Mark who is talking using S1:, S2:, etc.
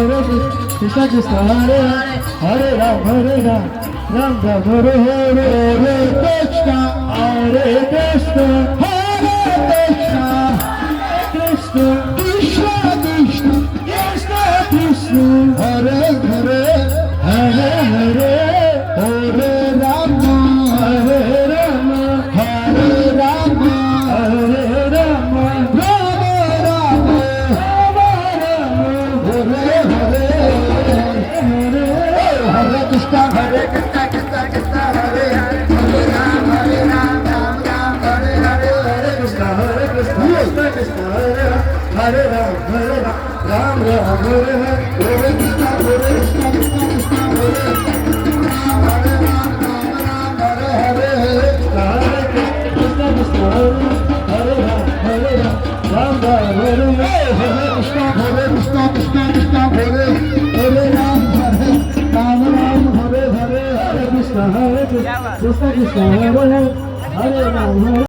S1: Hare Krishna Krishna Hare Hare Hare Ram Ram Ram Hare Hare Hare Krishna Krishna Krishna Krishna Krishna Krishna Hare Hare Hare Hare Hare Rama Hare Rama Hare Rama Hare Rama Rama Rama Rama Hare Hare Hare Krishna Krishna Krishna Hare Hare Hare Ram Ram Ram Hare Hare Hare Krishna Krishna Krishna Hare Hare Ram Ram Hare Hare Hare Krishna Krishna Krishna Hare Hare Ram Hare Hare Hare Krishna Krishna Hare Hare Ram Hare Hare Krishna Krishna Hare Hare Ram Hare Hare Krishna Krishna Hare Hare